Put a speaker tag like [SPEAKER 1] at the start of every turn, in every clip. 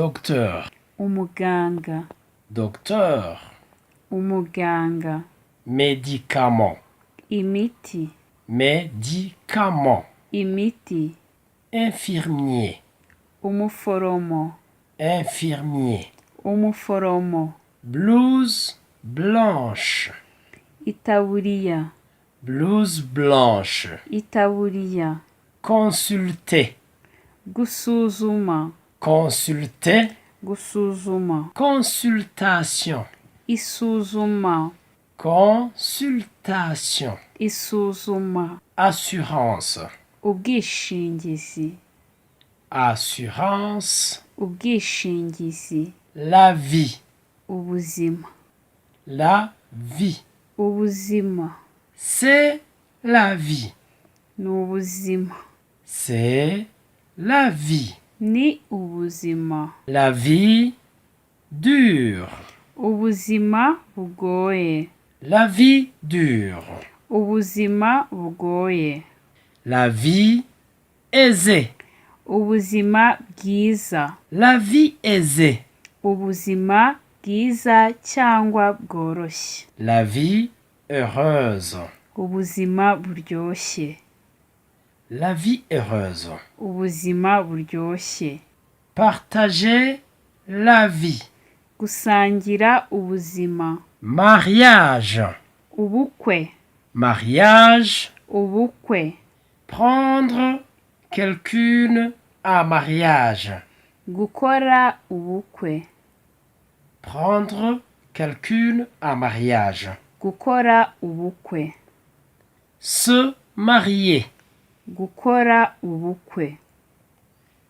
[SPEAKER 1] Docteur.
[SPEAKER 2] umuganga,
[SPEAKER 1] Docteur.
[SPEAKER 2] umuganga,
[SPEAKER 1] Médicament.
[SPEAKER 2] imiti,
[SPEAKER 1] Médicament.
[SPEAKER 2] imiti,
[SPEAKER 1] Infirmier.
[SPEAKER 2] umuforomo,
[SPEAKER 1] Infirmier.
[SPEAKER 2] umuforomo,
[SPEAKER 1] Blouse blanche.
[SPEAKER 2] itaburiya,
[SPEAKER 1] Blouse blanche.
[SPEAKER 2] itaburiya,
[SPEAKER 1] Consulter.
[SPEAKER 2] gusuzuma,
[SPEAKER 1] Consulter.
[SPEAKER 2] gusuzuma,
[SPEAKER 1] Consultation.
[SPEAKER 2] isuzuma,
[SPEAKER 1] Consultation.
[SPEAKER 2] isuzuma,
[SPEAKER 1] Assurance.
[SPEAKER 2] ubwishingizi,
[SPEAKER 1] Assurance.
[SPEAKER 2] ubwishingizi,
[SPEAKER 1] La vie.
[SPEAKER 2] ubuzima,
[SPEAKER 1] La vie.
[SPEAKER 2] ubuzima,
[SPEAKER 1] C'est la vie.
[SPEAKER 2] ni ubuzima,
[SPEAKER 1] C'est la vie.
[SPEAKER 2] ni ubuzima,
[SPEAKER 1] La vie dure.
[SPEAKER 2] ubuzima bugoye,
[SPEAKER 1] La vie dure.
[SPEAKER 2] ubuzima bugoye,
[SPEAKER 1] La vie aisée.
[SPEAKER 2] ubuzima bwiza,
[SPEAKER 1] La vie aisée.
[SPEAKER 2] ubuzima bwiza cyangwa bworoshye,
[SPEAKER 1] La vie heureuse.
[SPEAKER 2] ubuzima buryoshye,
[SPEAKER 1] La vie heureuse.
[SPEAKER 2] ubuzima buryoshye,
[SPEAKER 1] Partager la vie.
[SPEAKER 2] gusangira ubuzima,
[SPEAKER 1] Mariage.
[SPEAKER 2] ubukwe,
[SPEAKER 1] Mariage.
[SPEAKER 2] ubukwe,
[SPEAKER 1] Prendre quelqu'une à mariage.
[SPEAKER 2] gukora ubukwe,
[SPEAKER 1] Prendre quelqu'une à mariage.
[SPEAKER 2] gukora ubukwe,
[SPEAKER 1] Se marier.
[SPEAKER 2] gukora ubukwe,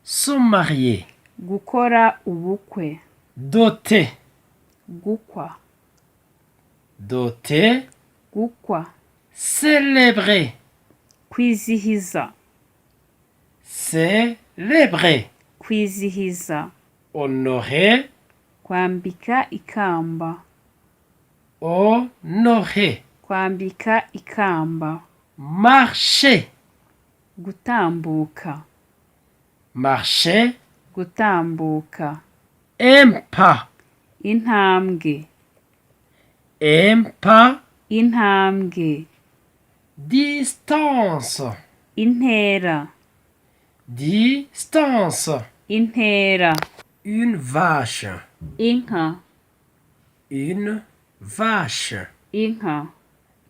[SPEAKER 1] Se marier.
[SPEAKER 2] gukora ubukwe,
[SPEAKER 1] Doter.
[SPEAKER 2] gukwa,
[SPEAKER 1] Doter.
[SPEAKER 2] gukwa,
[SPEAKER 1] Célébrer.
[SPEAKER 2] kwizihiza,
[SPEAKER 1] Célébrer.
[SPEAKER 2] kwizihiza,
[SPEAKER 1] Honorer.
[SPEAKER 2] kwambika ikamba,
[SPEAKER 1] Honorer.
[SPEAKER 2] kwambika ikamba,
[SPEAKER 1] Marcher.
[SPEAKER 2] gutambuka,
[SPEAKER 1] Marcher.
[SPEAKER 2] gutambuka,
[SPEAKER 1] Un pas.
[SPEAKER 2] intambwe,
[SPEAKER 1] Un pas.
[SPEAKER 2] intambwe,
[SPEAKER 1] Distance.
[SPEAKER 2] intera,
[SPEAKER 1] Distance.
[SPEAKER 2] intera,
[SPEAKER 1] Une vache.
[SPEAKER 2] inka,
[SPEAKER 1] Une vache.
[SPEAKER 2] inka,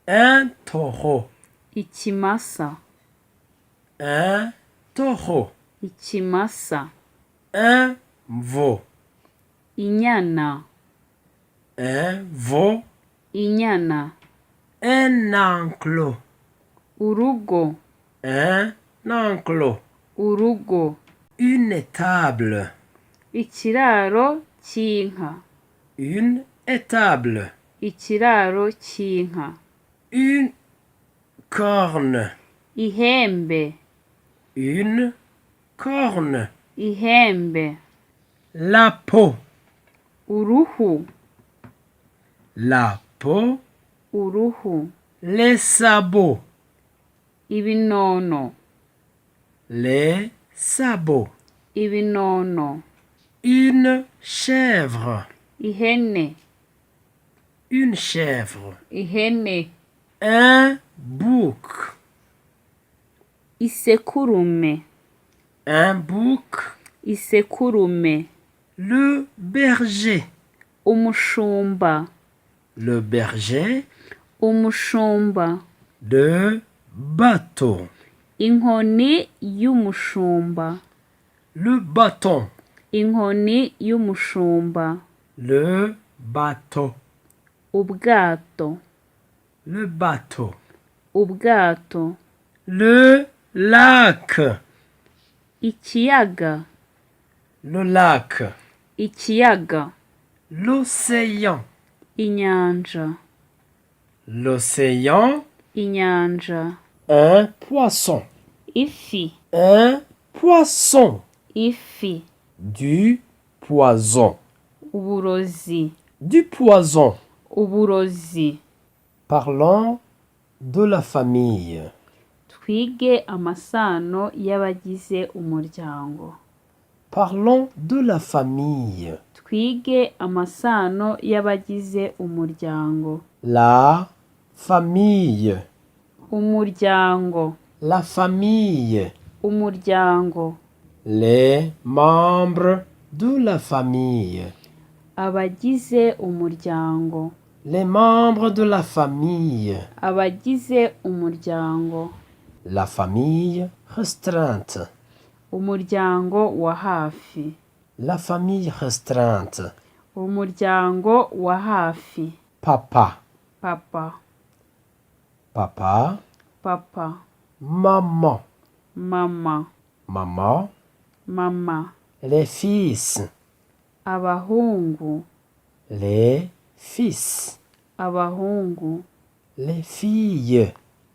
[SPEAKER 1] Un taureau.
[SPEAKER 2] ikimasa,
[SPEAKER 1] Un taureau.
[SPEAKER 2] ikimasa,
[SPEAKER 1] Un veau.
[SPEAKER 2] inyana,
[SPEAKER 1] Un veau.
[SPEAKER 2] inyana,
[SPEAKER 1] Un enclos.
[SPEAKER 2] urugo,
[SPEAKER 1] Un enclos.
[SPEAKER 2] urugo,
[SPEAKER 1] Une étable.
[SPEAKER 2] ikiraro cy'inka,
[SPEAKER 1] Une étable.
[SPEAKER 2] ikiraro cy'inka,
[SPEAKER 1] Une corne.
[SPEAKER 2] ihembe,
[SPEAKER 1] Une corne.
[SPEAKER 2] ihembe,
[SPEAKER 1] La peau.
[SPEAKER 2] uruhu,
[SPEAKER 1] La peau.
[SPEAKER 2] uruhu,
[SPEAKER 1] Les sabots.
[SPEAKER 2] ibinono,
[SPEAKER 1] Les sabots.
[SPEAKER 2] ibinono,
[SPEAKER 1] Une chèvre.
[SPEAKER 2] ihene,
[SPEAKER 1] Une chèvre.
[SPEAKER 2] ihene,
[SPEAKER 1] Un bouc.
[SPEAKER 2] isekurume,
[SPEAKER 1] Un bouc.
[SPEAKER 2] isekurume,
[SPEAKER 1] Le berger.
[SPEAKER 2] umushumba,
[SPEAKER 1] Le berger.
[SPEAKER 2] umushumba,
[SPEAKER 1] Le bateau.
[SPEAKER 2] inkoni y'umushumba,
[SPEAKER 1] Le bâton.
[SPEAKER 2] inkoni y'umushumba,
[SPEAKER 1] Le bateau.
[SPEAKER 2] ubwato,
[SPEAKER 1] Le bateau.
[SPEAKER 2] ubwato,
[SPEAKER 1] Le lac.
[SPEAKER 2] ikiyaga,
[SPEAKER 1] Le lac.
[SPEAKER 2] ikiyaga,
[SPEAKER 1] L'océan.
[SPEAKER 2] inyanja,
[SPEAKER 1] L'océan.
[SPEAKER 2] inyanja,
[SPEAKER 1] Un poisson.
[SPEAKER 2] ifi,
[SPEAKER 1] Un poisson.
[SPEAKER 2] ifi,
[SPEAKER 1] Du poison.
[SPEAKER 2] uburozi,
[SPEAKER 1] Du poison.
[SPEAKER 2] uburozi.
[SPEAKER 1] Parlons de la famille.
[SPEAKER 2] Twige amasano y'abagize umuryango.
[SPEAKER 1] Parlons de la famille.
[SPEAKER 2] Twige amasano y'abagize umuryango.
[SPEAKER 1] La famille.
[SPEAKER 2] Umuryango.
[SPEAKER 1] La famille.
[SPEAKER 2] Umuryango.
[SPEAKER 1] Les membres de la famille.
[SPEAKER 2] Abagize umuryango.
[SPEAKER 1] Les membres de la famille.
[SPEAKER 2] Abagize umuryango.
[SPEAKER 1] La famille restreinte.
[SPEAKER 2] Umuryango wa hafi.
[SPEAKER 1] La famille restreinte.
[SPEAKER 2] Umuryango wa hafi.
[SPEAKER 1] Papa.
[SPEAKER 2] Papa.
[SPEAKER 1] Papa.
[SPEAKER 2] Papa.
[SPEAKER 1] Maman.
[SPEAKER 2] Mama.
[SPEAKER 1] Maman.
[SPEAKER 2] Mama.
[SPEAKER 1] Les fils.
[SPEAKER 2] Abahungu.
[SPEAKER 1] Les fils.
[SPEAKER 2] Abahungu.
[SPEAKER 1] Les filles.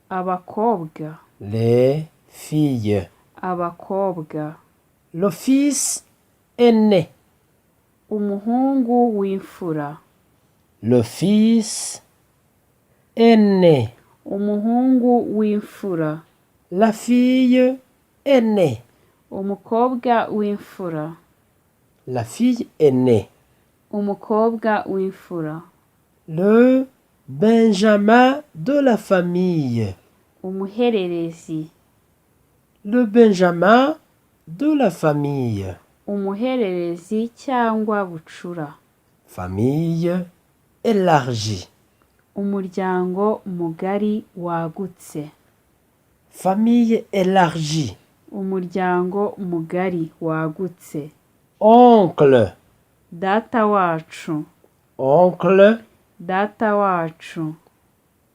[SPEAKER 2] Abakobwa.
[SPEAKER 1] Les filles.
[SPEAKER 2] Abakobwa.
[SPEAKER 1] Le fils aîné.
[SPEAKER 2] Umuhungu w'imfura.
[SPEAKER 1] Le fils aîné.
[SPEAKER 2] Umuhungu w'imfura.
[SPEAKER 1] La fille aînée.
[SPEAKER 2] Umukobwa w'imfura.
[SPEAKER 1] La fille aînée.
[SPEAKER 2] Umukobwa w'imfura.
[SPEAKER 1] Le Benjamin de la famille.
[SPEAKER 2] Umuhererezi.
[SPEAKER 1] Le Benjamin de la famille.
[SPEAKER 2] Umuhererezi cyangwa bucura.
[SPEAKER 1] Famille élargie.
[SPEAKER 2] Umuryango mugari wagutse.
[SPEAKER 1] Famille élargie.
[SPEAKER 2] Umuryango mugari wagutse.
[SPEAKER 1] Oncle.
[SPEAKER 2] Data wacu.
[SPEAKER 1] Oncle.
[SPEAKER 2] Data wacu.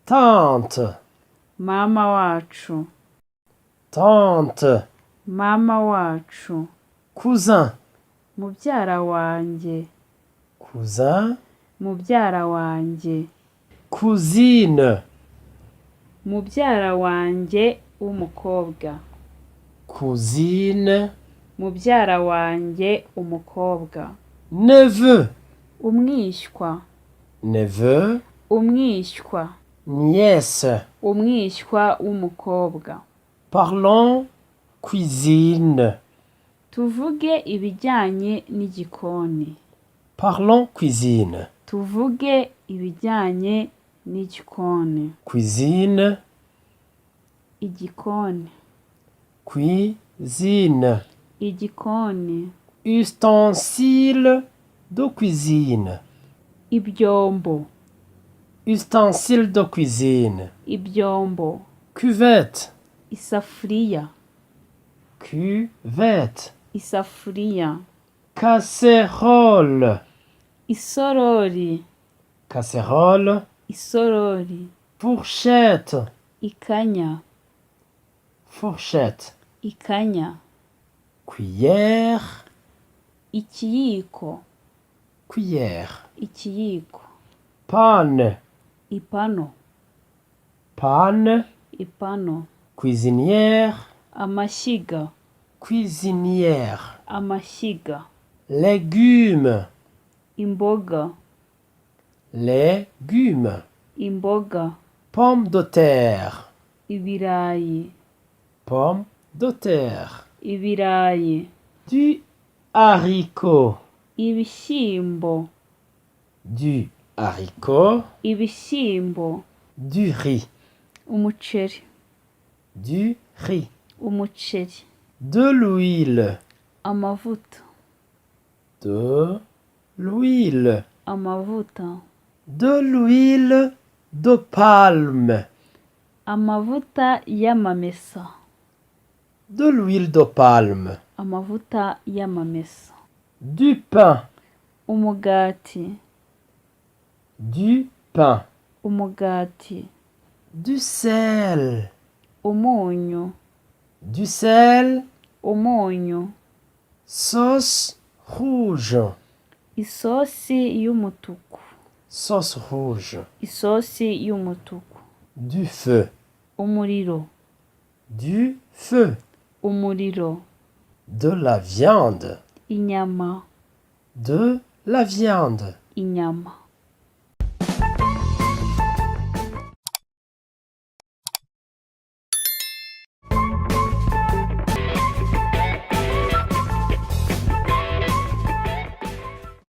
[SPEAKER 1] Tante.
[SPEAKER 2] Mama wacu.
[SPEAKER 1] Tante.
[SPEAKER 2] Mama wacu.
[SPEAKER 1] Cousin.
[SPEAKER 2] Mubyara wanjye.
[SPEAKER 1] Cousin.
[SPEAKER 2] Mubyara wanjye.
[SPEAKER 1] Cousine.
[SPEAKER 2] Mubyara wanjye w'umukobwa.
[SPEAKER 1] Cousine.
[SPEAKER 2] Mubyara wanjye umukobwa.
[SPEAKER 1] Neveu.
[SPEAKER 2] Umwishywa.
[SPEAKER 1] Neveu.
[SPEAKER 2] Umwishywa.
[SPEAKER 1] Nièce.
[SPEAKER 2] Umwishywa w'umukobwa.
[SPEAKER 1] Parlons cuisine.
[SPEAKER 2] Tuvuge ibijyanye n'igikoni.
[SPEAKER 1] Parlons cuisine.
[SPEAKER 2] Tuvuge ibijyanye n'igikoni.
[SPEAKER 1] Cuisine.
[SPEAKER 2] Igikoni.
[SPEAKER 1] Cuisine.
[SPEAKER 2] Igikoni.
[SPEAKER 1] Ustensile de cuisine.
[SPEAKER 2] Ibyombo.
[SPEAKER 1] Ustensile de cuisine.
[SPEAKER 2] Ibyombo.
[SPEAKER 1] Cuvette.
[SPEAKER 2] Isafuriya.
[SPEAKER 1] Cuvette.
[SPEAKER 2] Isafuriya.
[SPEAKER 1] Casserole.
[SPEAKER 2] Isorori.
[SPEAKER 1] Casserole.
[SPEAKER 2] Isorori.
[SPEAKER 1] Fourchette.
[SPEAKER 2] Ikanya.
[SPEAKER 1] Fourchette.
[SPEAKER 2] Ikanya.
[SPEAKER 1] Cuillère.
[SPEAKER 2] Ikiyiko.
[SPEAKER 1] Cuillère.
[SPEAKER 2] Ikiyiko.
[SPEAKER 1] Panne.
[SPEAKER 2] Ipano.
[SPEAKER 1] Panne.
[SPEAKER 2] Ipano.
[SPEAKER 1] Cuisinière.
[SPEAKER 2] Amashyiga.
[SPEAKER 1] Cuisinière.
[SPEAKER 2] Amashyiga.
[SPEAKER 1] Légumes.
[SPEAKER 2] Imboga.
[SPEAKER 1] Légumes.
[SPEAKER 2] Imboga.
[SPEAKER 1] Pommes de terre.
[SPEAKER 2] Ibirayi.
[SPEAKER 1] Pommes de terre.
[SPEAKER 2] Ibirayi.
[SPEAKER 1] Du haricot.
[SPEAKER 2] Ibishyimbo.
[SPEAKER 1] Du haricot.
[SPEAKER 2] Ibishyimbo.
[SPEAKER 1] Du riz.
[SPEAKER 2] Umuceri.
[SPEAKER 1] Du riz.
[SPEAKER 2] Umuceri.
[SPEAKER 1] De l'huile.
[SPEAKER 2] Amavuta.
[SPEAKER 1] De l'huile.
[SPEAKER 2] Amavuta.
[SPEAKER 1] De l'huile de palme.
[SPEAKER 2] Amavuta y'amamesa.
[SPEAKER 1] De l'huile de palme.
[SPEAKER 2] Amavuta y'amamesa.
[SPEAKER 1] Du pain.
[SPEAKER 2] Umugati.
[SPEAKER 1] Du pain.
[SPEAKER 2] Umugati.
[SPEAKER 1] Du sel.
[SPEAKER 2] Umunyu.
[SPEAKER 1] Du sel.
[SPEAKER 2] Umunyu.
[SPEAKER 1] Sauce rouge.
[SPEAKER 2] Isosi y'umutuku.
[SPEAKER 1] Sauce rouge.
[SPEAKER 2] Isosi y'umutuku.
[SPEAKER 1] Du feu.
[SPEAKER 2] Umuriro.
[SPEAKER 1] Du feu.
[SPEAKER 2] Umuriro.
[SPEAKER 1] De la viande.
[SPEAKER 2] Inyama.
[SPEAKER 1] De la viande.
[SPEAKER 2] Inyama.